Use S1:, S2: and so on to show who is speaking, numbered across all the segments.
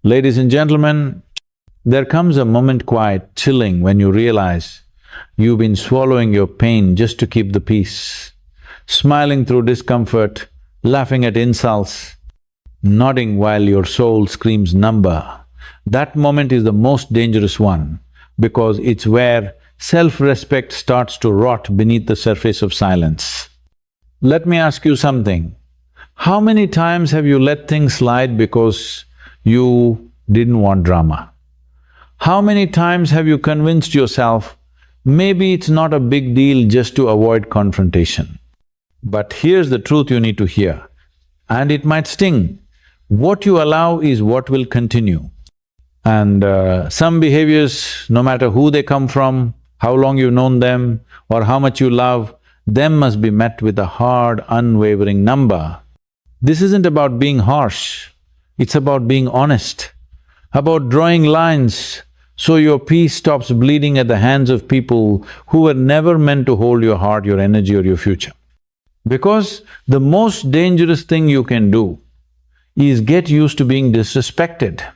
S1: Ladies and gentlemen, there comes a moment quite chilling when you realize you've been swallowing your pain just to keep the peace, smiling through discomfort, laughing at insults, nodding while your soul screams number. That moment is the most dangerous one because it's where self-respect starts to rot beneath the surface of silence. Let me ask you something. How many times have you let things slide because you didn't want drama? How many times have you convinced yourself, maybe it's not a big deal just to avoid confrontation? But here's the truth you need to hear, and it might sting. What you allow is what will continue. And some behaviors, no matter who they come from, how long you've known them, or how much you love, them must be met with a hard, unwavering number. This isn't about being harsh, it's about being honest, about drawing lines so your peace stops bleeding at the hands of people who were never meant to hold your heart, your energy or your future. Because the most dangerous thing you can do is get used to being disrespected.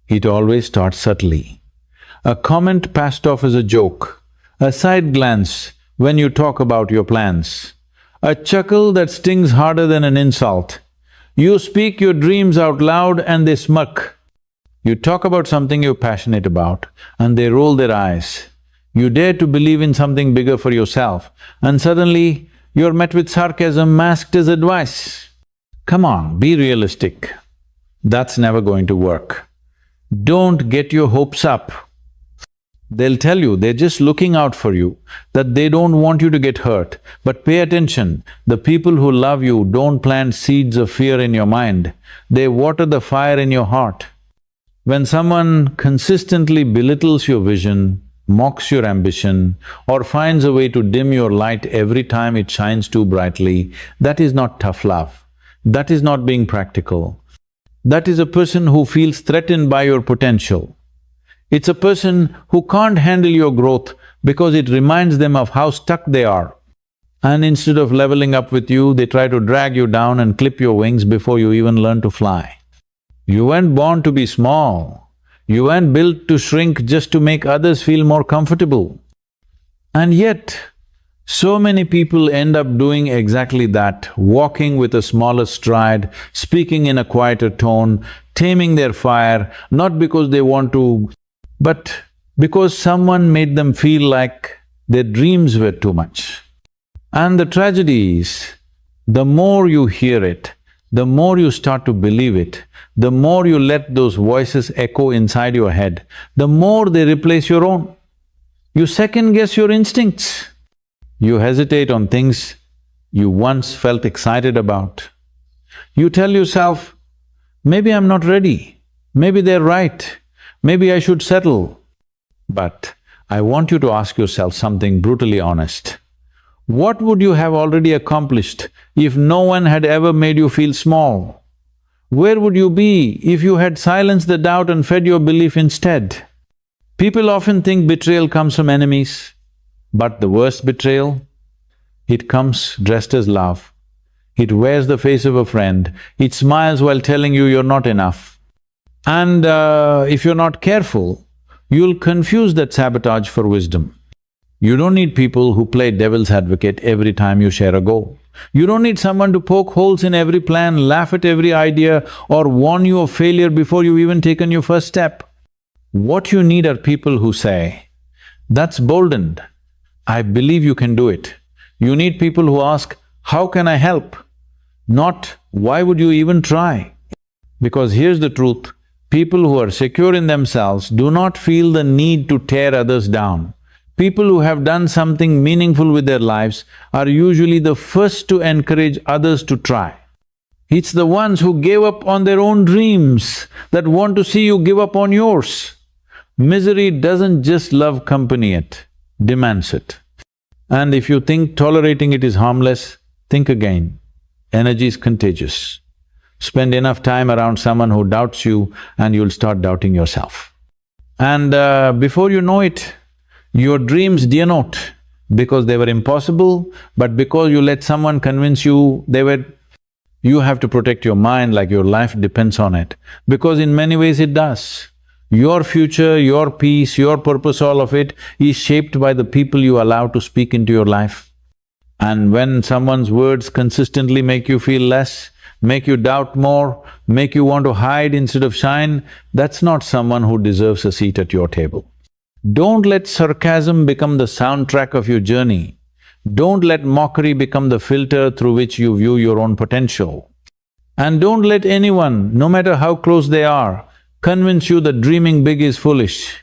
S1: It always starts subtly. A comment passed off as a joke, a side glance when you talk about your plans, a chuckle that stings harder than an insult. You speak your dreams out loud and they smirk. You talk about something you're passionate about and they roll their eyes. You dare to believe in something bigger for yourself and suddenly you're met with sarcasm masked as advice. Come on, be realistic. That's never going to work. Don't get your hopes up. They'll tell you they're just looking out for you, that they don't want you to get hurt. But pay attention, the people who love you don't plant seeds of fear in your mind, they water the fire in your heart. When someone consistently belittles your vision, mocks your ambition, or finds a way to dim your light every time it shines too brightly, that is not tough love. That is not being practical. That is a person who feels threatened by your potential. It's a person who can't handle your growth because it reminds them of how stuck they are. And instead of leveling up with you, they try to drag you down and clip your wings before you even learn to fly. You weren't born to be small. You weren't built to shrink just to make others feel more comfortable. And yet, so many people end up doing exactly that, walking with a smaller stride, speaking in a quieter tone, taming their fire, not because they want to, but because someone made them feel like their dreams were too much. And the tragedy is, the more you hear it, the more you start to believe it, the more you let those voices echo inside your head, the more they replace your own. You second-guess your instincts. You hesitate on things you once felt excited about. You tell yourself, maybe I'm not ready, maybe they're right, maybe I should settle. But I want you to ask yourself something brutally honest. What would you have already accomplished if no one had ever made you feel small? Where would you be if you had silenced the doubt and fed your belief instead? People often think betrayal comes from enemies, but the worst betrayal, it comes dressed as love. It wears the face of a friend, it smiles while telling you you're not enough. And if you're not careful, you'll confuse that sabotage for wisdom. You don't need people who play devil's advocate every time you share a goal. You don't need someone to poke holes in every plan, laugh at every idea, or warn you of failure before you've even taken your first step. What you need are people who say, that's boldened, I believe you can do it. You need people who ask, how can I help? Not, why would you even try? Because here's the truth, people who are secure in themselves do not feel the need to tear others down. People who have done something meaningful with their lives are usually the first to encourage others to try. It's the ones who gave up on their own dreams that want to see you give up on yours. Misery doesn't just love company, it demands it. And if you think tolerating it is harmless, think again. Energy is contagious. Spend enough time around someone who doubts you and you'll start doubting yourself. And before you know it, your dreams dear not because they were impossible, but because you let someone convince you they were You have to protect your mind like your life depends on it, because in many ways it does. Your future, your peace, your purpose, all of it is shaped by the people you allow to speak into your life. And when someone's words consistently make you feel less, make you doubt more, make you want to hide instead of shine, that's not someone who deserves a seat at your table. Don't let sarcasm become the soundtrack of your journey. Don't let mockery become the filter through which you view your own potential. And don't let anyone, no matter how close they are, convince you that dreaming big is foolish.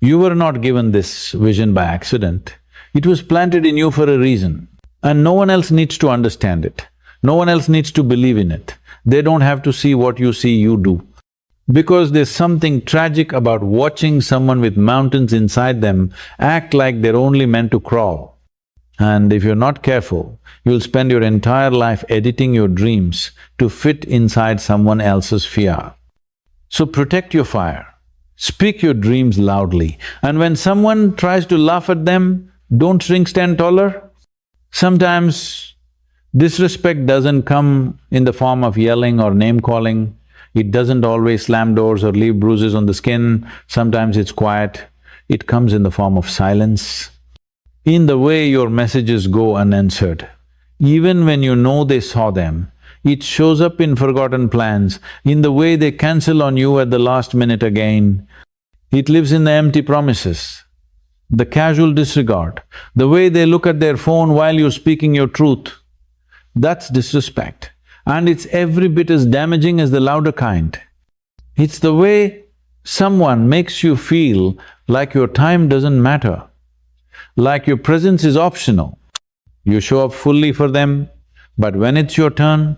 S1: You were not given this vision by accident. It was planted in you for a reason, and no one else needs to understand it. No one else needs to believe in it. They don't have to see what you see you do. Because there's something tragic about watching someone with mountains inside them act like they're only meant to crawl. And if you're not careful, you'll spend your entire life editing your dreams to fit inside someone else's fear. So protect your fire, speak your dreams loudly, and when someone tries to laugh at them, don't shrink, stand taller. Sometimes disrespect doesn't come in the form of yelling or name-calling. It doesn't always slam doors or leave bruises on the skin. Sometimes it's quiet. It comes in the form of silence. In the way your messages go unanswered, even when you know they saw them, it shows up in forgotten plans, in the way they cancel on you at the last minute again. It lives in the empty promises, the casual disregard, the way they look at their phone while you're speaking your truth. That's disrespect, and it's every bit as damaging as the louder kind. It's the way someone makes you feel like your time doesn't matter, like your presence is optional. You show up fully for them, but when it's your turn,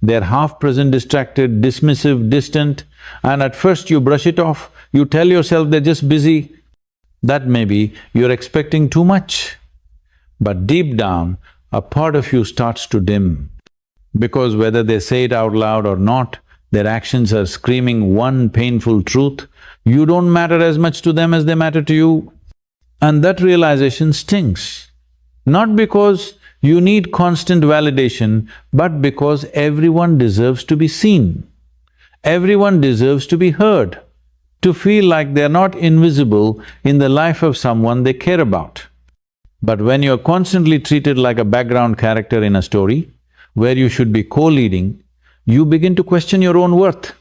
S1: they're half-present, distracted, dismissive, distant, and at first you brush it off, you tell yourself they're just busy. That may be you're expecting too much. But deep down, a part of you starts to dim, because whether they say it out loud or not, their actions are screaming one painful truth: you don't matter as much to them as they matter to you. And that realization stings, not because you need constant validation, but because everyone deserves to be seen. Everyone deserves to be heard, to feel like they're not invisible in the life of someone they care about. But when you're constantly treated like a background character in a story, where you should be co-leading, you begin to question your own worth.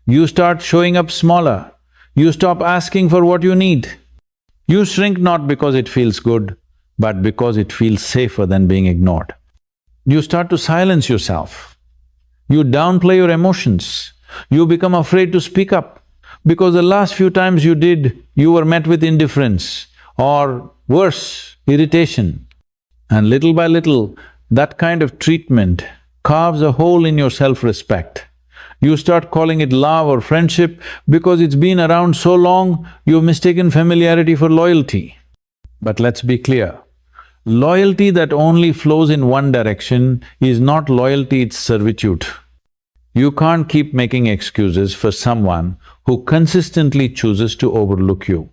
S1: You start showing up smaller, you stop asking for what you need. You shrink not because it feels good, but because it feels safer than being ignored. You start to silence yourself. You downplay your emotions. You become afraid to speak up, because the last few times you did, you were met with indifference or worse, irritation. And little by little, that kind of treatment carves a hole in your self-respect. You start calling it love or friendship because it's been around so long, you've mistaken familiarity for loyalty. But let's be clear, loyalty that only flows in one direction is not loyalty, it's servitude. You can't keep making excuses for someone who consistently chooses to overlook you.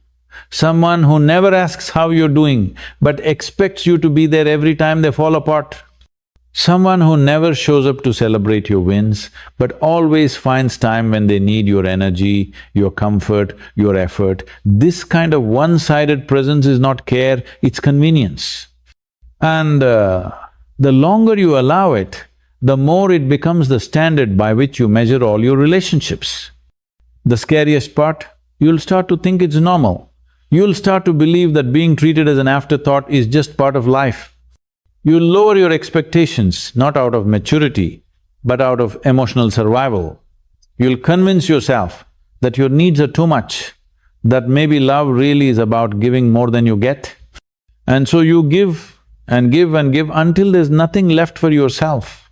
S1: Someone who never asks how you're doing, but expects you to be there every time they fall apart. Someone who never shows up to celebrate your wins, but always finds time when they need your energy, your comfort, your effort. This kind of one-sided presence is not care, it's convenience. And the longer you allow it, the more it becomes the standard by which you measure all your relationships. The scariest part, you'll start to think it's normal. You'll start to believe that being treated as an afterthought is just part of life. You'll lower your expectations, not out of maturity, but out of emotional survival. You'll convince yourself that your needs are too much, that maybe love really is about giving more than you get. And so you give and give and give until there's nothing left for yourself.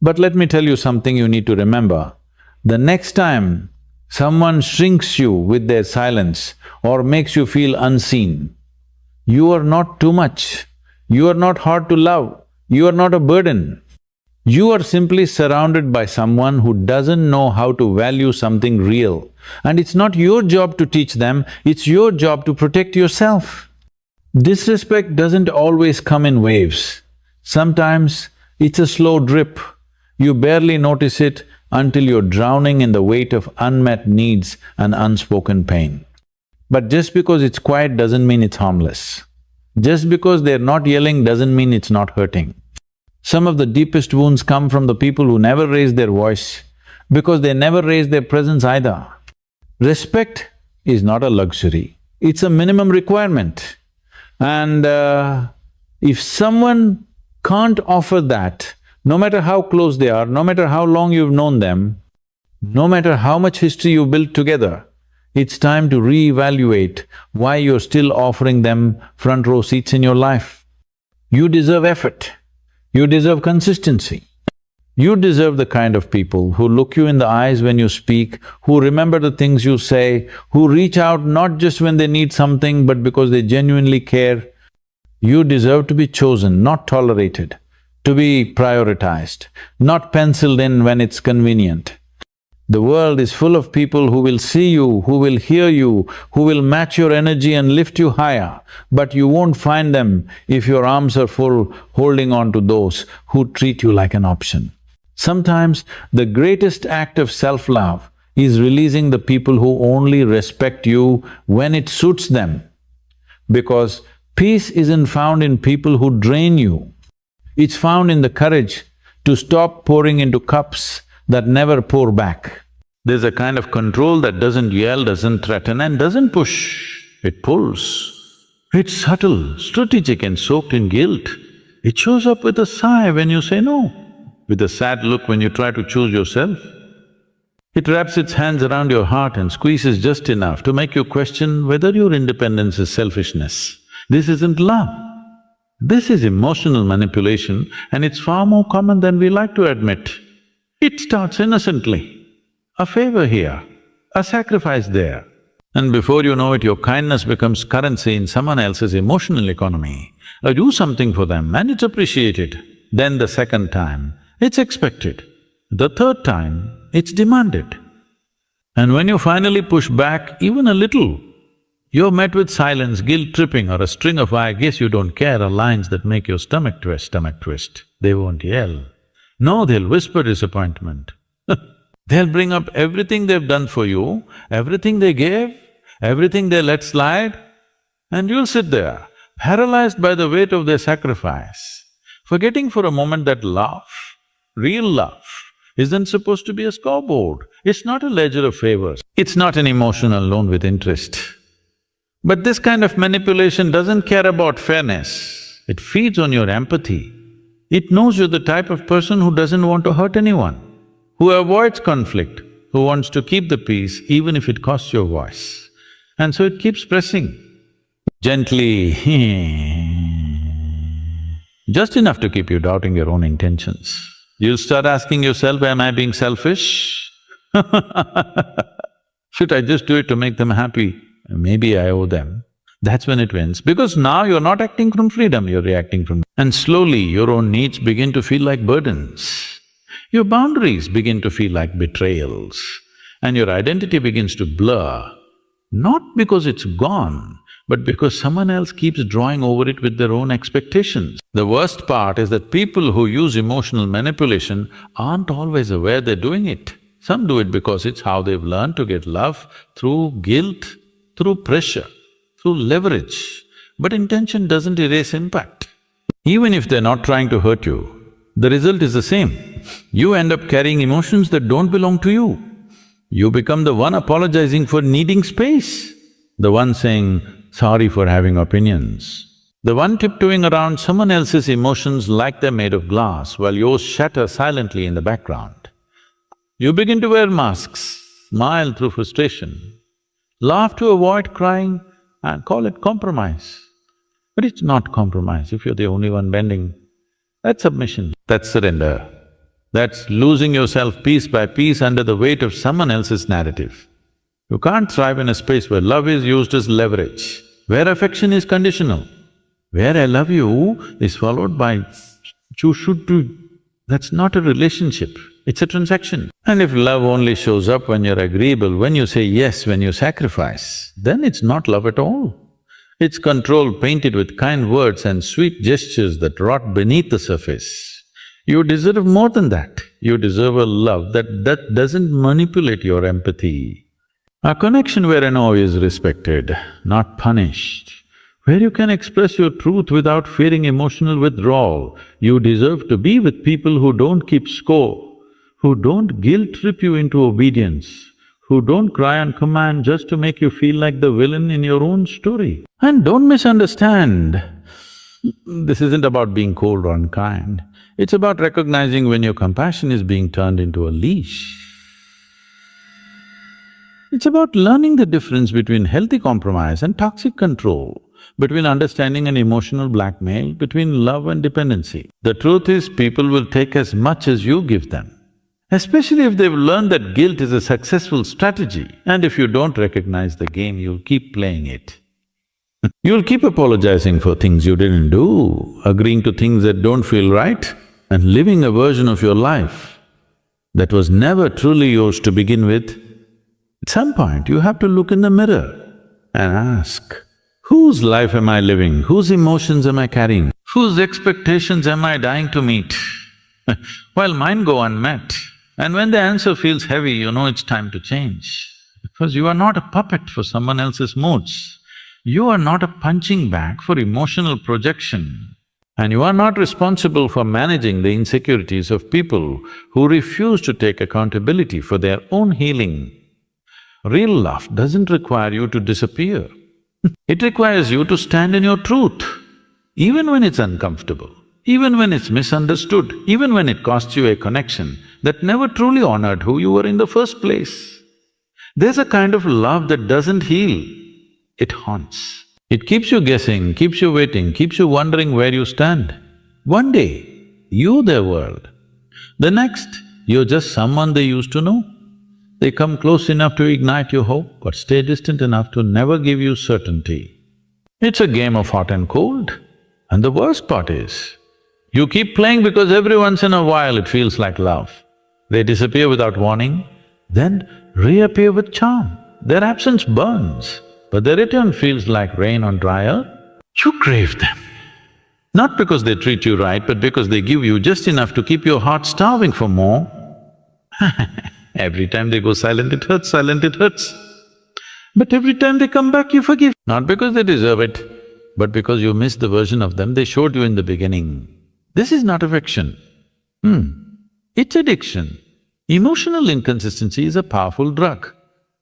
S1: But let me tell you something you need to remember. The next time someone shrinks you with their silence or makes you feel unseen, you are not too much. You are not hard to love, you are not a burden. You are simply surrounded by someone who doesn't know how to value something real. And it's not your job to teach them, it's your job to protect yourself. Disrespect doesn't always come in waves. Sometimes it's a slow drip. You barely notice it until you're drowning in the weight of unmet needs and unspoken pain. But just because it's quiet doesn't mean it's harmless. Just because they're not yelling doesn't mean it's not hurting. Some of the deepest wounds come from the people who never raise their voice because they never raise their presence either. Respect is not a luxury, it's a minimum requirement. And if someone can't offer that, no matter how close they are, no matter how long you've known them, no matter how much history you built together, it's time to reevaluate why you're still offering them front row seats in your life. You deserve effort, you deserve consistency. You deserve the kind of people who look you in the eyes when you speak, who remember the things you say, who reach out not just when they need something but because they genuinely care. You deserve to be chosen, not tolerated, to be prioritized, not penciled in when it's convenient. The world is full of people who will see you, who will hear you, who will match your energy and lift you higher, but you won't find them if your arms are full holding on to those who treat you like an option. Sometimes the greatest act of self-love is releasing the people who only respect you when it suits them, because peace isn't found in people who drain you. It's found in the courage to stop pouring into cups that never pour back. There's a kind of control that doesn't yell, doesn't threaten and doesn't push, it pulls. It's subtle, strategic and soaked in guilt. It shows up with a sigh when you say no, with a sad look when you try to choose yourself. It wraps its hands around your heart and squeezes just enough to make you question whether your independence is selfishness. This isn't love. This is emotional manipulation and it's far more common than we like to admit. It starts innocently, a favor here, a sacrifice there. And before you know it, your kindness becomes currency in someone else's emotional economy. Do something for them and it's appreciated. Then the second time, it's expected. The third time, it's demanded. And when you finally push back even a little, you're met with silence, guilt-tripping or a string of "I guess you don't care" or lines that make your stomach twist. They won't yell. No, they'll whisper disappointment. They'll bring up everything they've done for you, everything they gave, everything they let slide, and you'll sit there, paralyzed by the weight of their sacrifice, forgetting for a moment that love, real love, isn't supposed to be a scoreboard. It's not a ledger of favors. It's not an emotional loan with interest. But this kind of manipulation doesn't care about fairness. It feeds on your empathy. It knows you're the type of person who doesn't want to hurt anyone, who avoids conflict, who wants to keep the peace even if it costs your voice. And so it keeps pressing, gently just enough to keep you doubting your own intentions. You'll start asking yourself, am I being selfish? Should I just do it to make them happy? Maybe I owe them. That's when it wins, because now you're not acting from freedom, you're reacting from… And slowly your own needs begin to feel like burdens. Your boundaries begin to feel like betrayals, and your identity begins to blur, not because it's gone, but because someone else keeps drawing over it with their own expectations. The worst part is that people who use emotional manipulation aren't always aware they're doing it. Some do it because it's how they've learned to get love, through guilt, through pressure, through leverage. But intention doesn't erase impact. Even if they're not trying to hurt you, the result is the same. You end up carrying emotions that don't belong to you. You become the one apologizing for needing space, the one saying sorry for having opinions, the one tiptoeing around someone else's emotions like they're made of glass while yours shatter silently in the background. You begin to wear masks, smile through frustration, laugh to avoid crying and call it compromise. But it's not compromise if you're the only one bending. That's submission, that's surrender. That's losing yourself piece by piece under the weight of someone else's narrative. You can't thrive in a space where love is used as leverage, where affection is conditional, where "I love you" is followed by "you should do." That's not a relationship, it's a transaction. And if love only shows up when you're agreeable, when you say yes, when you sacrifice, then it's not love at all. It's control painted with kind words and sweet gestures that rot beneath the surface. You deserve more than that. You deserve a love that doesn't manipulate your empathy. A connection where an awe is respected, not punished, where you can express your truth without fearing emotional withdrawal. You deserve to be with people who don't keep score, who don't guilt-trip you into obedience, who don't cry on command just to make you feel like the villain in your own story. And don't misunderstand, this isn't about being cold or unkind, it's about recognizing when your compassion is being turned into a leash. It's about learning the difference between healthy compromise and toxic control, between understanding and emotional blackmail, between love and dependency. The truth is, people will take as much as you give them, especially if they've learned that guilt is a successful strategy. And if you don't recognize the game, you'll keep playing it. You'll keep apologizing for things you didn't do, agreeing to things that don't feel right, and living a version of your life that was never truly yours to begin with. At some point, you have to look in the mirror and ask, whose life am I living? Whose emotions am I carrying? Whose expectations am I dying to meet? While mine go unmet. And when the answer feels heavy, you know it's time to change. Because you are not a puppet for someone else's moods. You are not a punching bag for emotional projection. And you are not responsible for managing the insecurities of people who refuse to take accountability for their own healing. Real love doesn't require you to disappear. It requires you to stand in your truth, even when it's uncomfortable, even when it's misunderstood, even when it costs you a connection that never truly honored who you were in the first place. There's a kind of love that doesn't heal, it haunts. It keeps you guessing, keeps you waiting, keeps you wondering where you stand. One day, you're their world. The next, you're just someone they used to know. They come close enough to ignite your hope, but stay distant enough to never give you certainty. It's a game of hot and cold. And the worst part is, you keep playing because every once in a while it feels like love. They disappear without warning, then reappear with charm. Their absence burns, but their return feels like rain on dry earth. You crave them. Not because they treat you right, but because they give you just enough to keep your heart starving for more. Every time they go silent, it hurts, silent, it hurts. But every time they come back, you forgive. Not because they deserve it, but because you missed the version of them they showed you in the beginning. This is not affection. It's addiction. Emotional inconsistency is a powerful drug.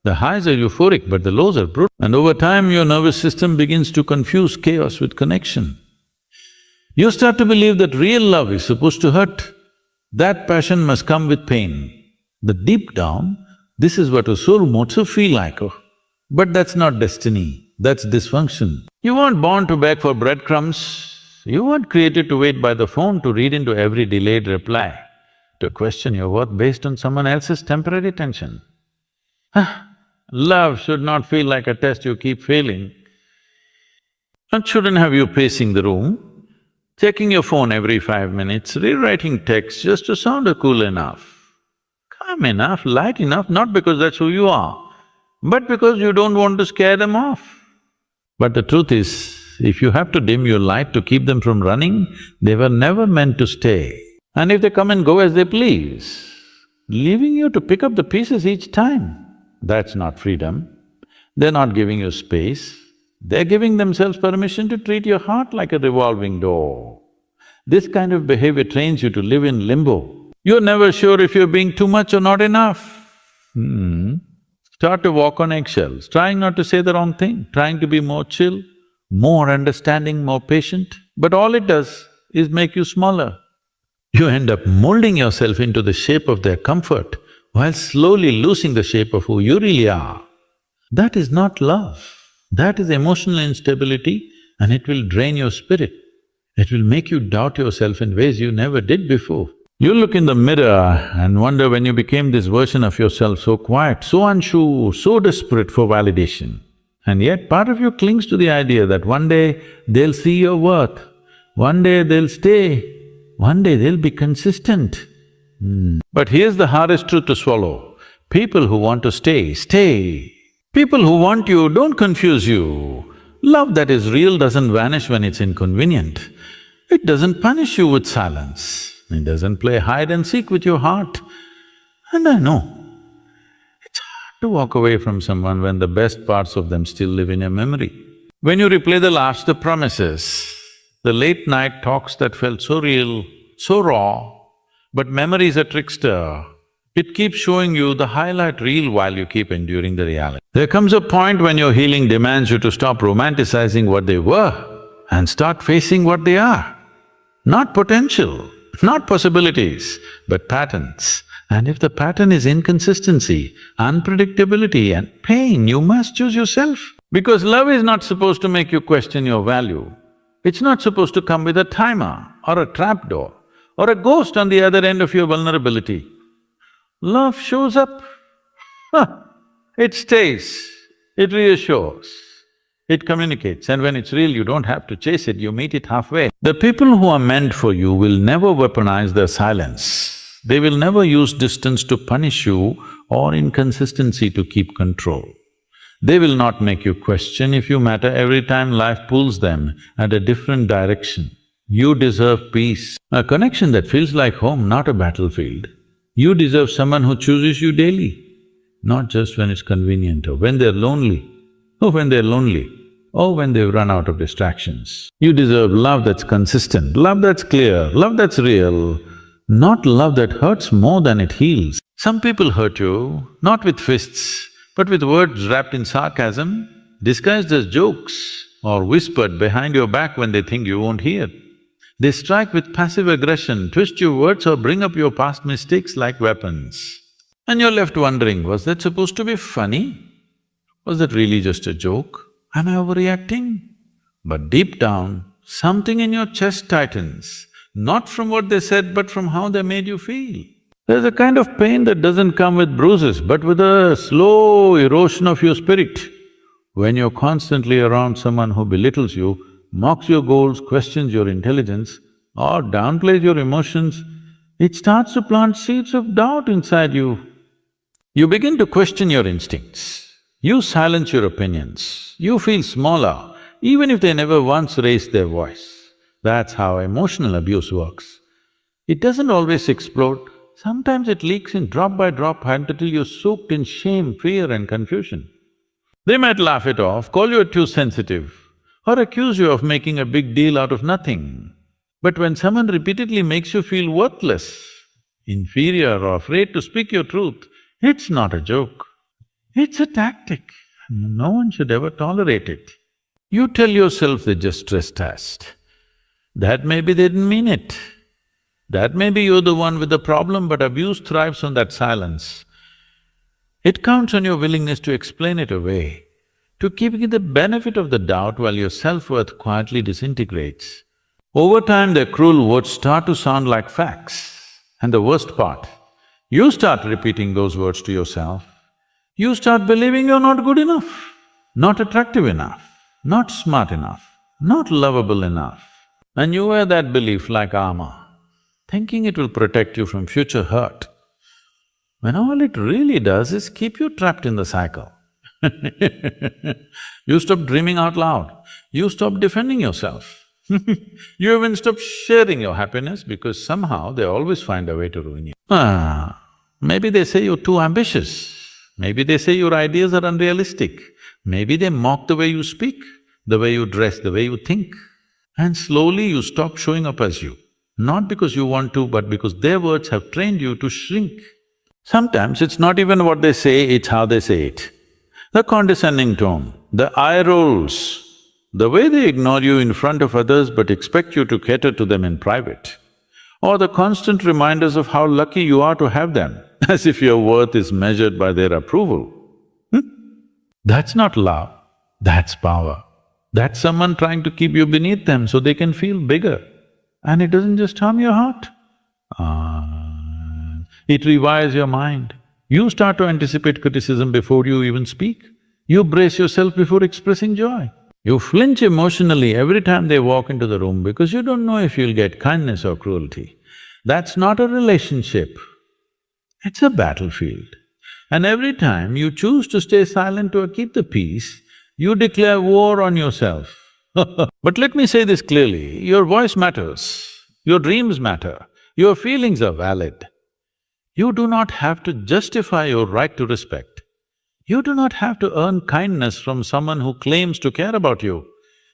S1: The highs are euphoric, but the lows are brutal. And over time, your nervous system begins to confuse chaos with connection. You start to believe that real love is supposed to hurt. That passion must come with pain. But deep down, this is what a soul wants to feel like, oh. But that's not destiny, that's dysfunction. You weren't born to beg for breadcrumbs, you weren't created to wait by the phone to read into every delayed reply, to question your worth based on someone else's temporary tension. Love should not feel like a test you keep failing. It shouldn't have you pacing the room, checking your phone every 5 minutes, rewriting text just to sound cool enough. Calm enough, light enough, not because that's who you are, but because you don't want to scare them off. But the truth is, if you have to dim your light to keep them from running, they were never meant to stay. And if they come and go as they please, leaving you to pick up the pieces each time, that's not freedom. They're not giving you space, they're giving themselves permission to treat your heart like a revolving door. This kind of behavior trains you to live in limbo. You're never sure if you're being too much or not enough. Start to walk on eggshells, trying not to say the wrong thing, trying to be more chill, more understanding, more patient, but all it does is make you smaller. You end up molding yourself into the shape of their comfort while slowly losing the shape of who you really are. That is not love, that is emotional instability, and it will drain your spirit. It will make you doubt yourself in ways you never did before. You look in the mirror and wonder when you became this version of yourself so quiet, so unsure, so desperate for validation. And yet part of you clings to the idea that one day they'll see your worth, one day they'll stay, one day they'll be consistent. But here's the hardest truth to swallow. People who want to stay, stay. People who want you don't confuse you. Love that is real doesn't vanish when it's inconvenient. It doesn't punish you with silence. It doesn't play hide and seek with your heart. And I know, it's hard to walk away from someone when the best parts of them still live in your memory. When you replay the laughs, the promises, the late night talks that felt so real, so raw, but memory is a trickster. It keeps showing you the highlight reel while you keep enduring the reality. There comes a point when your healing demands you to stop romanticizing what they were and start facing what they are. Not potential, not possibilities, but patterns. And if the pattern is inconsistency, unpredictability and pain, you must choose yourself. Because love is not supposed to make you question your value. It's not supposed to come with a timer or a trapdoor or a ghost on the other end of your vulnerability. Love shows up, it stays, it reassures, it communicates, and when it's real, you don't have to chase it, you meet it halfway. The people who are meant for you will never weaponize their silence. They will never use distance to punish you or inconsistency to keep control. They will not make you question if you matter every time life pulls them at a different direction. You deserve peace, a connection that feels like home, not a battlefield. You deserve someone who chooses you daily, not just when it's convenient or when they're lonely, or when they've run out of distractions. You deserve love that's consistent, love that's clear, love that's real, not love that hurts more than it heals. Some people hurt you, not with fists, but with words wrapped in sarcasm, disguised as jokes, or whispered behind your back when they think you won't hear. They strike with passive aggression, twist your words or bring up your past mistakes like weapons. And you're left wondering, was that supposed to be funny? Was that really just a joke? Am I overreacting? But deep down, something in your chest tightens, not from what they said but from how they made you feel. There's a kind of pain that doesn't come with bruises, but with a slow erosion of your spirit. When you're constantly around someone who belittles you, mocks your goals, questions your intelligence, or downplays your emotions, it starts to plant seeds of doubt inside you. You begin to question your instincts. You silence your opinions. You feel smaller, even if they never once raised their voice. That's how emotional abuse works. It doesn't always explode. Sometimes it leaks in drop by drop until you're soaked in shame, fear and confusion. They might laugh it off, call you too sensitive, or accuse you of making a big deal out of nothing. But when someone repeatedly makes you feel worthless, inferior or afraid to speak your truth, it's not a joke. It's a tactic. No one should ever tolerate it. You tell yourself they just trespassed. That maybe they didn't mean it. That maybe you're the one with the problem, but abuse thrives on that silence. It counts on your willingness to explain it away, to keep it the benefit of the doubt while your self-worth quietly disintegrates. Over time, their cruel words start to sound like facts. And the worst part, you start repeating those words to yourself. You start believing you're not good enough, not attractive enough, not smart enough, not lovable enough. And you wear that belief like armor, thinking it will protect you from future hurt, when all it really does is keep you trapped in the cycle. You stop dreaming out loud, you stop defending yourself. You even stop sharing your happiness because somehow they always find a way to ruin you. Maybe they say you're too ambitious, maybe they say your ideas are unrealistic, maybe they mock the way you speak, the way you dress, the way you think. And slowly you stop showing up as you, not because you want to, but because their words have trained you to shrink. Sometimes it's not even what they say, it's how they say it. The condescending tone, the eye rolls, the way they ignore you in front of others but expect you to cater to them in private, or the constant reminders of how lucky you are to have them, as if your worth is measured by their approval. That's not love, that's power. That's someone trying to keep you beneath them so they can feel bigger. And it doesn't just harm your heart, it rewires your mind. You start to anticipate criticism before you even speak. You brace yourself before expressing joy. You flinch emotionally every time they walk into the room because you don't know if you'll get kindness or cruelty. That's not a relationship, it's a battlefield. And every time you choose to stay silent or keep the peace, you declare war on yourself. But let me say this clearly, your voice matters, your dreams matter, Your feelings are valid. You do not have to justify your right to respect. You do not have to earn kindness from someone who claims to care about you.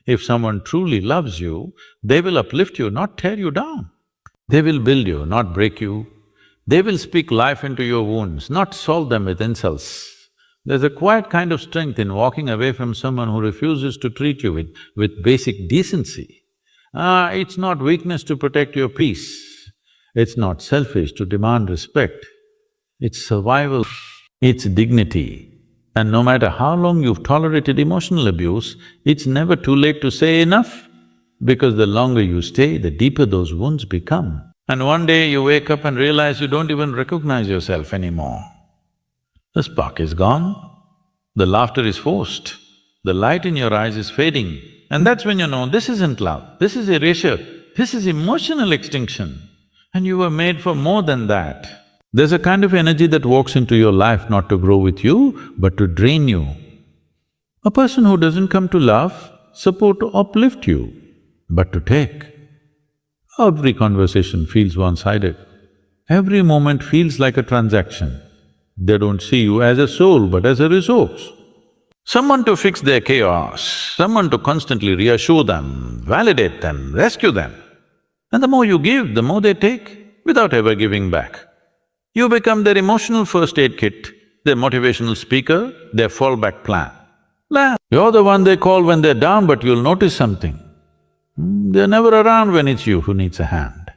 S1: If someone truly loves you, they will uplift you, not tear you down. They will build you, not break you. They will speak life into your wounds, not solve them with insults. There's a quiet kind of strength in walking away from someone who refuses to treat you with basic decency. It's not weakness to protect your peace. It's not selfish to demand respect. It's survival, it's dignity. And no matter how long you've tolerated emotional abuse, it's never too late to say enough, because the longer you stay, the deeper those wounds become. And one day you wake up and realize you don't even recognize yourself anymore. The spark is gone, the laughter is forced, the light in your eyes is fading, and that's when you know this isn't love, this is erasure, this is emotional extinction, and you were made for more than that. There's a kind of energy that walks into your life not to grow with you, but to drain you. A person who doesn't come to love, support, to uplift you, but to take. Every conversation feels one-sided. Every moment feels like a transaction. They don't see you as a soul, but as a resource. Someone to fix their chaos, someone to constantly reassure them, validate them, rescue them. And the more you give, the more they take, without ever giving back. You become their emotional first aid kit, their motivational speaker, their fallback plan. You're the one they call when they're down, but you'll notice something. They're never around when it's you who needs a hand.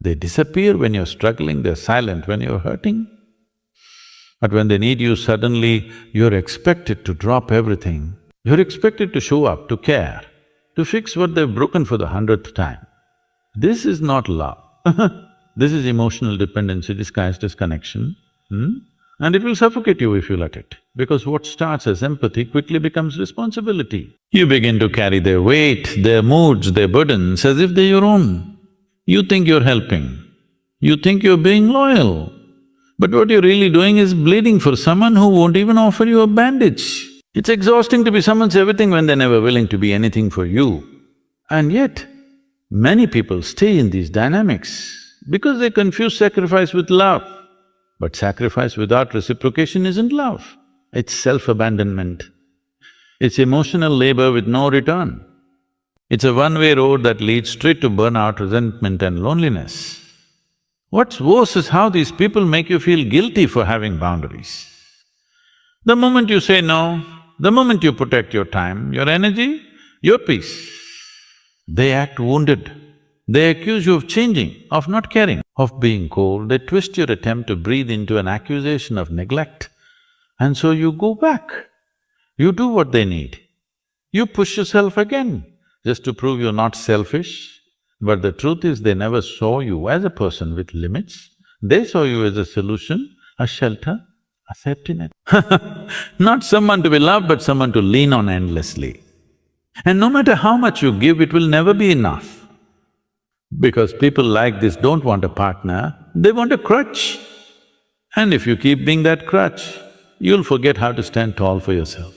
S1: They disappear when you're struggling, they're silent when you're hurting. But when they need you, suddenly you're expected to drop everything. You're expected to show up, to care, to fix what they've broken for the 100th time. This is not love This is emotional dependency disguised as connection, and it will suffocate you if you let it, because what starts as empathy quickly becomes responsibility. You begin to carry their weight, their moods, their burdens as if they're your own. You think you're helping, you think you're being loyal, but what you're really doing is bleeding for someone who won't even offer you a bandage. It's exhausting to be someone's everything when they're never willing to be anything for you. And yet, many people stay in these dynamics because they confuse sacrifice with love. But sacrifice without reciprocation isn't love, it's self-abandonment. It's emotional labor with no return. It's a one-way road that leads straight to burnout, resentment and loneliness. What's worse is how these people make you feel guilty for having boundaries. The moment you say no, the moment you protect your time, your energy, your peace, they act wounded. They accuse you of changing, of not caring, of being cold. They twist your attempt to breathe into an accusation of neglect. And so you go back. You do what they need. You push yourself again, just to prove you're not selfish. But the truth is, they never saw you as a person with limits. They saw you as a solution, a shelter, a safety net. Not someone to be loved, but someone to lean on endlessly. And no matter how much you give, it will never be enough. Because people like this don't want a partner, they want a crutch. And if you keep being that crutch, you'll forget how to stand tall for yourself.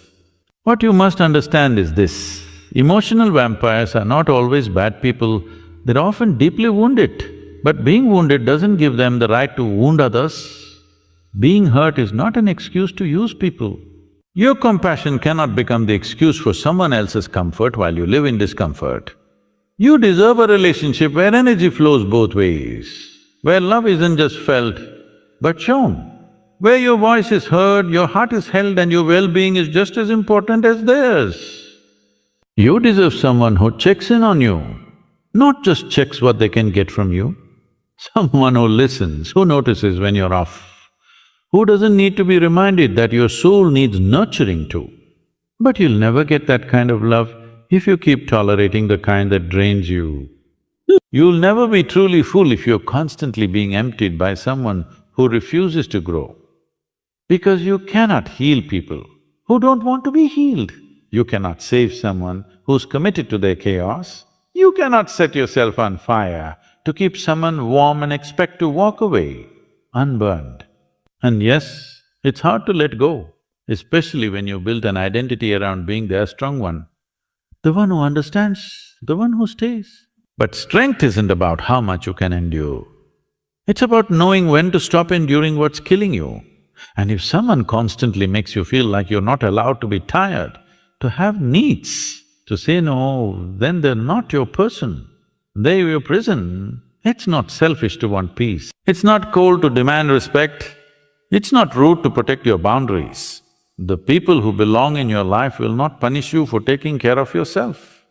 S1: What you must understand is this: emotional vampires are not always bad people, they're often deeply wounded. But being wounded doesn't give them the right to wound others. Being hurt is not an excuse to use people. Your compassion cannot become the excuse for someone else's comfort while you live in discomfort. You deserve a relationship where energy flows both ways, where love isn't just felt, but shown, where your voice is heard, your heart is held and your well-being is just as important as theirs. You deserve someone who checks in on you, not just checks what they can get from you. Someone who listens, who notices when you're off, who doesn't need to be reminded that your soul needs nurturing too. But you'll never get that kind of love if you keep tolerating the kind that drains you. You'll never be truly full if you're constantly being emptied by someone who refuses to grow. Because you cannot heal people who don't want to be healed. You cannot save someone who's committed to their chaos. You cannot set yourself on fire to keep someone warm and expect to walk away unburned. And yes, it's hard to let go, especially when you've built an identity around being the strong one, the one who understands, the one who stays. But strength isn't about how much you can endure. It's about knowing when to stop enduring what's killing you. And if someone constantly makes you feel like you're not allowed to be tired, to have needs, to say no, then they're not your person. They're your prison. It's not selfish to want peace. It's not cold to demand respect. It's not rude to protect your boundaries. The people who belong in your life will not punish you for taking care of yourself.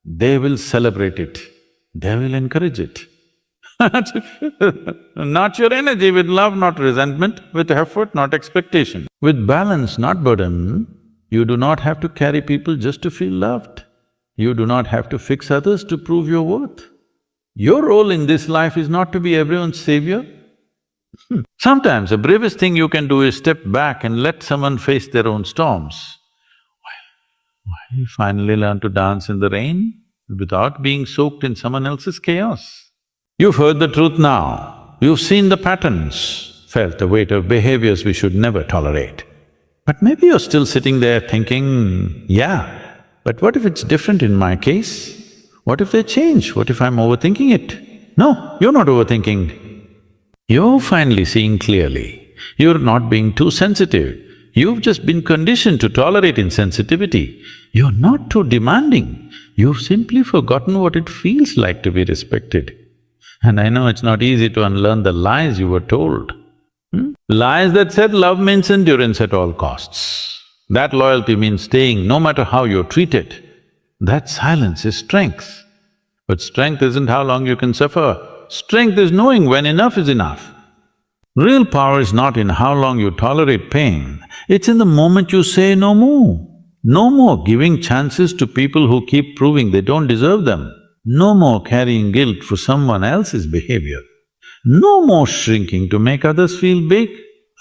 S1: They will celebrate it. They will encourage it. Not your energy, with love, not resentment, with effort, not expectation. With balance, not burden. You do not have to carry people just to feel loved. You do not have to fix others to prove your worth. Your role in this life is not to be everyone's savior. Sometimes the bravest thing you can do is step back and let someone face their own storms. While you finally learn to dance in the rain without being soaked in someone else's chaos. You've heard the truth now, you've seen the patterns, felt the weight of behaviors we should never tolerate. But maybe you're still sitting there thinking, yeah, but what if it's different in my case? What if they change? What if I'm overthinking it? No, you're not overthinking. You're finally seeing clearly. You're not being too sensitive. You've just been conditioned to tolerate insensitivity. You're not too demanding. You've simply forgotten what it feels like to be respected. And I know it's not easy to unlearn the lies you were told. Lies that said love means endurance at all costs. That loyalty means staying no matter how you're treated. That silence is strength. But strength isn't how long you can suffer. Strength is knowing when enough is enough. Real power is not in how long you tolerate pain, it's in the moment you say no more. No more giving chances to people who keep proving they don't deserve them. No more carrying guilt for someone else's behavior. No more shrinking to make others feel big.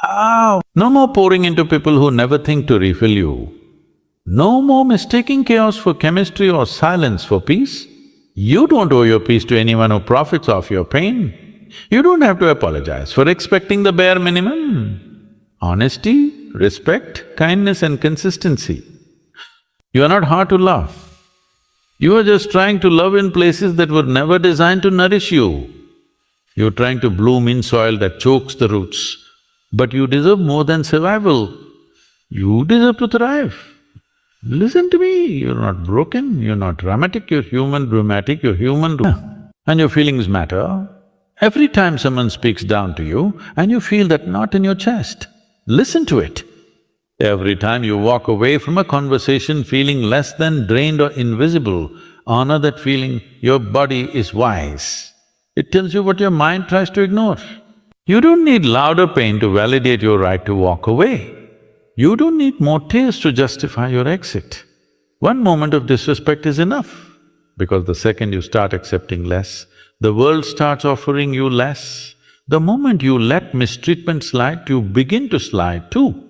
S1: Ow! No more pouring into people who never think to refill you. No more mistaking chaos for chemistry or silence for peace. You don't owe your peace to anyone who profits off your pain. You don't have to apologize for expecting the bare minimum. Honesty, respect, kindness and consistency. You are not hard to love. You are just trying to love in places that were never designed to nourish you. You're trying to bloom in soil that chokes the roots. But you deserve more than survival. You deserve to thrive. Listen to me, you're not broken, you're not dramatic, you're human, dramatic, you're human, and your feelings matter. Every time someone speaks down to you and you feel that knot in your chest, listen to it. Every time you walk away from a conversation feeling less than, drained or invisible, honor that feeling. Your body is wise. It tells you what your mind tries to ignore. You don't need louder pain to validate your right to walk away. You don't need more tears to justify your exit. One moment of disrespect is enough, because the second you start accepting less, the world starts offering you less. The moment you let mistreatment slide, you begin to slide too.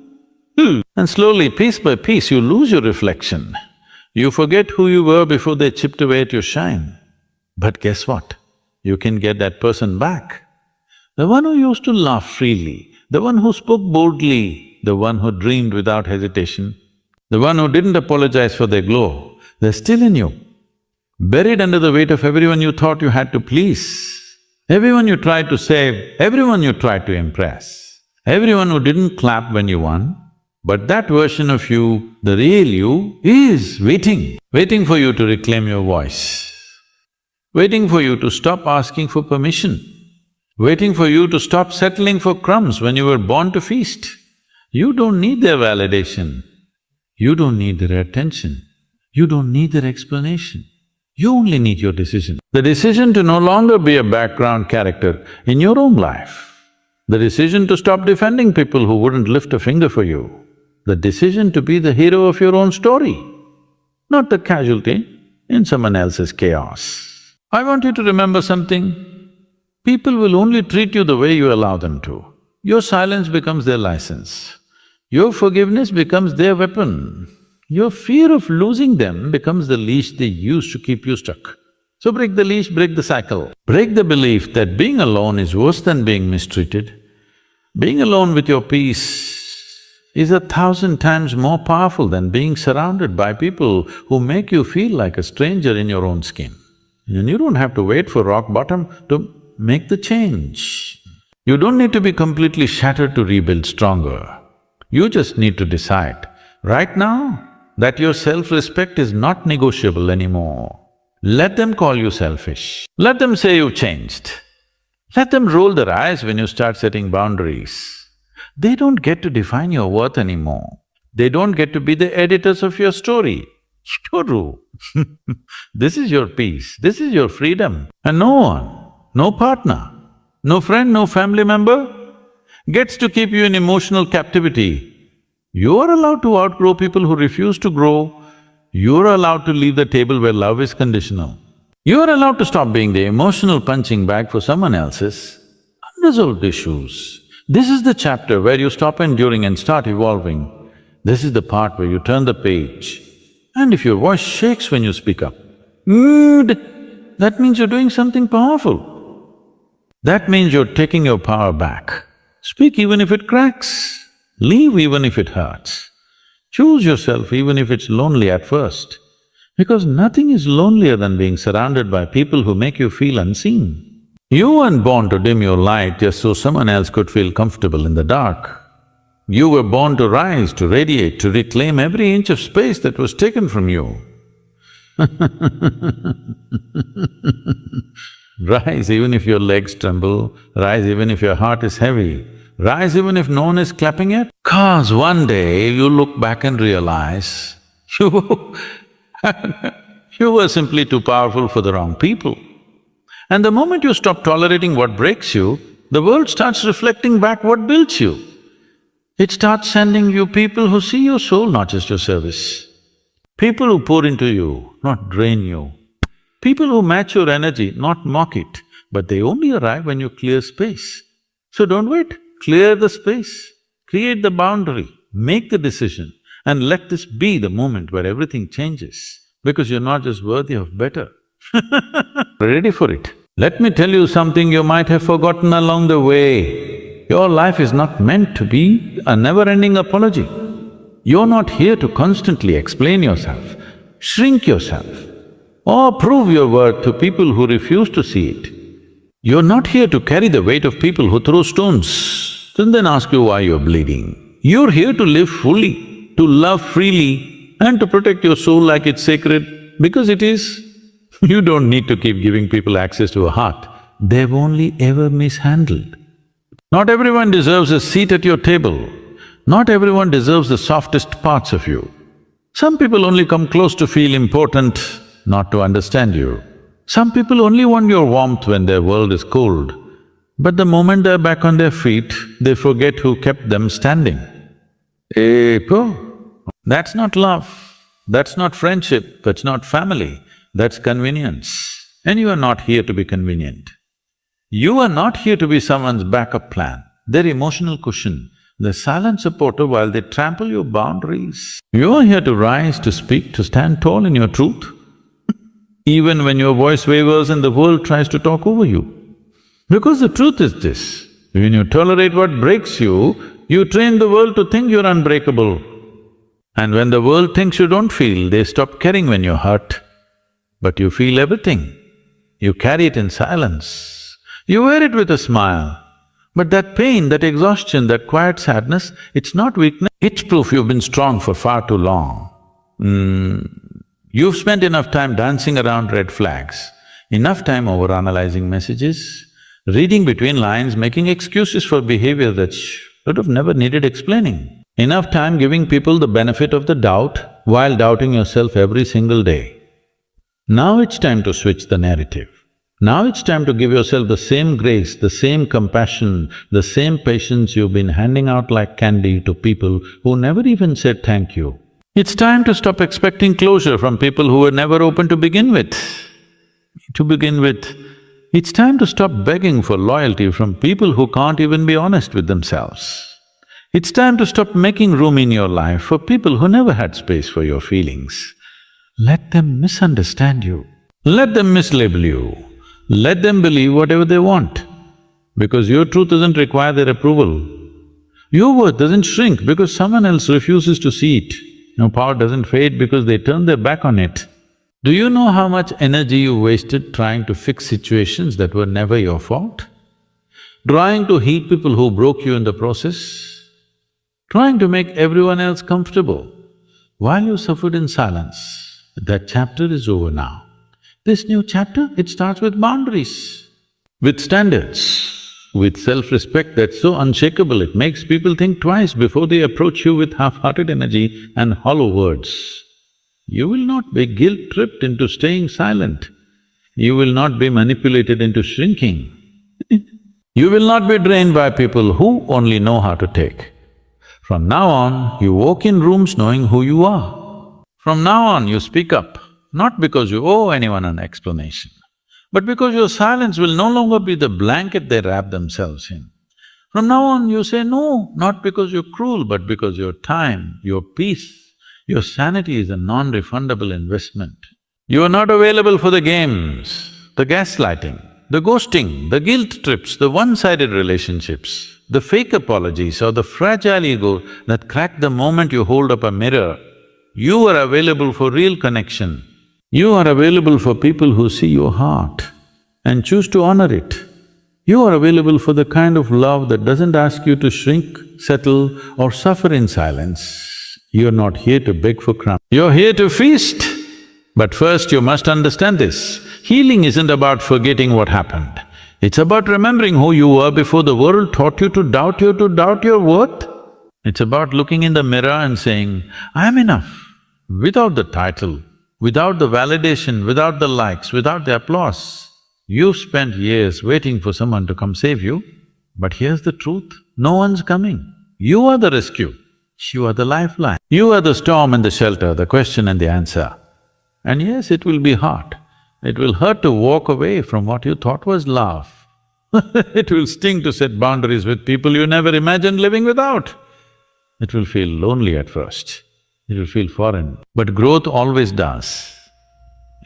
S1: And slowly, piece by piece, you lose your reflection. You forget who you were before they chipped away at your shine. But guess what? You can get that person back. The one who used to laugh freely, the one who spoke boldly, the one who dreamed without hesitation, the one who didn't apologize for their glow, they're still in you. Buried under the weight of everyone you thought you had to please, everyone you tried to save, everyone you tried to impress, everyone who didn't clap when you won. But that version of you, the real you, is waiting for you to reclaim your voice, waiting for you to stop asking for permission, waiting for you to stop settling for crumbs when you were born to feast. You don't need their validation, you don't need their attention, you don't need their explanation. You only need your decision. The decision to no longer be a background character in your own life. The decision to stop defending people who wouldn't lift a finger for you. The decision to be the hero of your own story, not the casualty in someone else's chaos. I want you to remember something. People will only treat you the way you allow them to. Your silence becomes their license. Your forgiveness becomes their weapon. Your fear of losing them becomes the leash they use to keep you stuck. So break the leash, break the cycle. Break the belief that being alone is worse than being mistreated. Being alone with your peace is 1,000 times more powerful than being surrounded by people who make you feel like a stranger in your own skin. And you don't have to wait for rock bottom to make the change. You don't need to be completely shattered to rebuild stronger. You just need to decide, right now, that your self-respect is not negotiable anymore. Let them call you selfish. Let them say you've changed. Let them roll their eyes when you start setting boundaries. They don't get to define your worth anymore. They don't get to be the editors of your story. Churu. This is your peace, this is your freedom. And no one, no partner, no friend, no family member gets to keep you in emotional captivity. You are allowed to outgrow people who refuse to grow. You are allowed to leave the table where love is conditional. You are allowed to stop being the emotional punching bag for someone else's unresolved issues. This is the chapter where you stop enduring and start evolving. This is the part where you turn the page. And if your voice shakes when you speak up, that means you're doing something powerful. That means you're taking your power back. Speak even if it cracks. Leave even if it hurts. Choose yourself even if it's lonely at first. Because nothing is lonelier than being surrounded by people who make you feel unseen. You weren't born to dim your light just so someone else could feel comfortable in the dark. You were born to rise, to radiate, to reclaim every inch of space that was taken from you. Rise even if your legs tremble, rise even if your heart is heavy, rise even if no one is clapping it. 'Cause one day you look back and realize you were simply too powerful for the wrong people. And the moment you stop tolerating what breaks you, the world starts reflecting back what builds you. It starts sending you people who see your soul, not just your service. People who pour into you, not drain you. People who match your energy, not mock it, but they only arrive when you clear space. So don't wait, clear the space, create the boundary, make the decision, and let this be the moment where everything changes, because you're not just worthy of better. Ready for it. Let me tell you something you might have forgotten along the way. Your life is not meant to be a never-ending apology. You're not here to constantly explain yourself, shrink yourself, or prove your worth to people who refuse to see it. You're not here to carry the weight of people who throw stones and then ask you why you're bleeding. You're here to live fully, to love freely, and to protect your soul like it's sacred, because it is. You don't need to keep giving people access to a heart they've only ever mishandled. Not everyone deserves a seat at your table. Not everyone deserves the softest parts of you. Some people only come close to feel important, not to understand you. Some people only want your warmth when their world is cold. But the moment they're back on their feet, they forget who kept them standing. That's not love, that's not friendship, that's not family, that's convenience. And you are not here to be convenient. You are not here to be someone's backup plan, their emotional cushion, their silent supporter while they trample your boundaries. You are here to rise, to speak, to stand tall in your truth, even when your voice wavers and the world tries to talk over you. Because the truth is this, when you tolerate what breaks you, you train the world to think you're unbreakable. And when the world thinks you don't feel, they stop caring when you're hurt. But you feel everything. You carry it in silence. You wear it with a smile. But that pain, that exhaustion, that quiet sadness, it's not weakness, it's proof you've been strong for far too long. You've spent enough time dancing around red flags, enough time overanalyzing messages, reading between lines, making excuses for behavior that should have never needed explaining. Enough time giving people the benefit of the doubt while doubting yourself every single day. Now it's time to switch the narrative. Now it's time to give yourself the same grace, the same compassion, the same patience you've been handing out like candy to people who never even said thank you. It's time to stop expecting closure from people who were never open to begin with. It's time to stop begging for loyalty from people who can't even be honest with themselves. It's time to stop making room in your life for people who never had space for your feelings. Let them misunderstand you. Let them mislabel you. Let them believe whatever they want, because your truth doesn't require their approval. Your worth doesn't shrink because someone else refuses to see it. Your power doesn't fade because they turn their back on it. Do you know how much energy you wasted trying to fix situations that were never your fault? trying to heal people who broke you in the process, trying to make everyone else comfortable while you suffered in silence. That chapter is over now. This new chapter, it starts with boundaries, with standards, with self-respect that's so unshakable it makes people think twice before they approach you with half-hearted energy and hollow words. You will not be guilt-tripped into staying silent. You will not be manipulated into shrinking. You will not be drained by people who only know how to take. From now on, you walk in rooms knowing who you are. From now on, you speak up, not because you owe anyone an explanation, but because your silence will no longer be the blanket they wrap themselves in. From now on, you say no, not because you're cruel, but because your time, your peace, your sanity is a non-refundable investment. You are not available for the games, the gaslighting, the ghosting, the guilt trips, the one-sided relationships, the fake apologies or the fragile ego that crack the moment you hold up a mirror. You are available for real connection. You are available for people who see your heart and choose to honor it. You are available for the kind of love that doesn't ask you to shrink, settle or suffer in silence. You're not here to beg for crumbs, you're here to feast. But first you must understand this, healing isn't about forgetting what happened. It's about remembering who you were before the world taught you to doubt your worth. It's about looking in the mirror and saying, I am enough, without the title, without the validation, without the likes, without the applause. You've spent years waiting for someone to come save you, but here's the truth, no one's coming. You are the rescue, you are the lifeline. You are the storm and the shelter, the question and the answer. And yes, it will be hard. It will hurt to walk away from what you thought was love. It will sting to set boundaries with people you never imagined living without. It will feel lonely at first, it will feel foreign, but growth always does.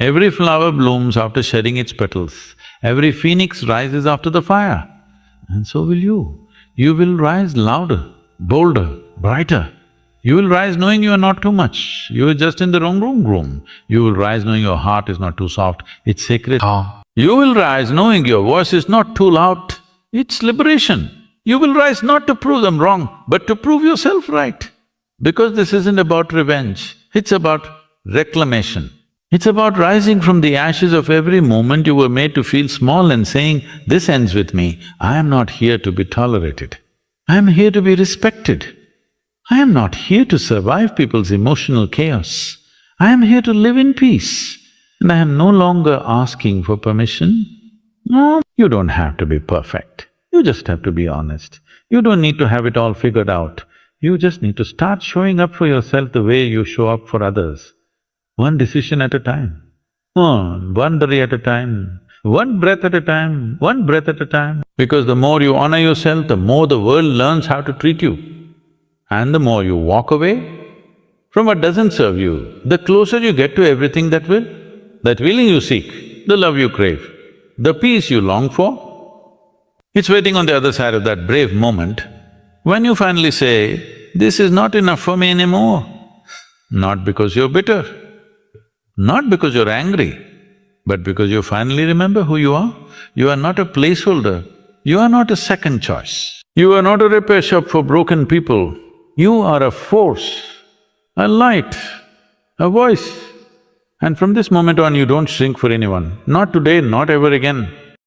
S1: Every flower blooms after shedding its petals, every phoenix rises after the fire, and so will you. You will rise louder, bolder, brighter. You will rise knowing you are not too much, you are just in the wrong room. You will rise knowing your heart is not too soft, it's sacred. You will rise knowing your voice is not too loud, it's liberation. You will rise not to prove them wrong, but to prove yourself right. Because this isn't about revenge, it's about reclamation. It's about rising from the ashes of every moment you were made to feel small and saying, this ends with me, I am not here to be tolerated. I am here to be respected. I am not here to survive people's emotional chaos. I am here to live in peace, and I am no longer asking for permission. No, you don't have to be perfect. You just have to be honest. You don't need to have it all figured out. You just need to start showing up for yourself the way you show up for others. One decision at a time, one day at a time, one breath at a time, one breath at a time. Because the more you honor yourself, the more the world learns how to treat you. And the more you walk away from what doesn't serve you, the closer you get to everything that will. That healing you seek, the love you crave, the peace you long for, it's waiting on the other side of that brave moment when you finally say, this is not enough for me anymore. Not because you're bitter, not because you're angry, but because you finally remember who you are. You are not a placeholder, you are not a second choice. You are not a repair shop for broken people. You are a force, a light, a voice. And from this moment on, you don't shrink for anyone. Not today, not ever again.